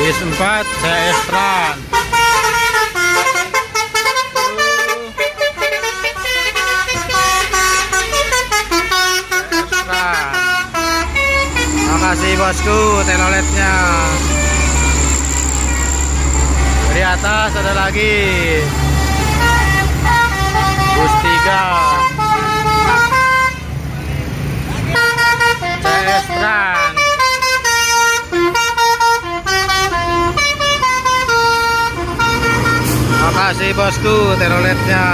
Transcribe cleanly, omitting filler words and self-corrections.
Bis 4 CS Trans. Makasih bosku teloletnya. Di atas ada lagi bus 3 CS Trans. Makasih bosku teloletnya.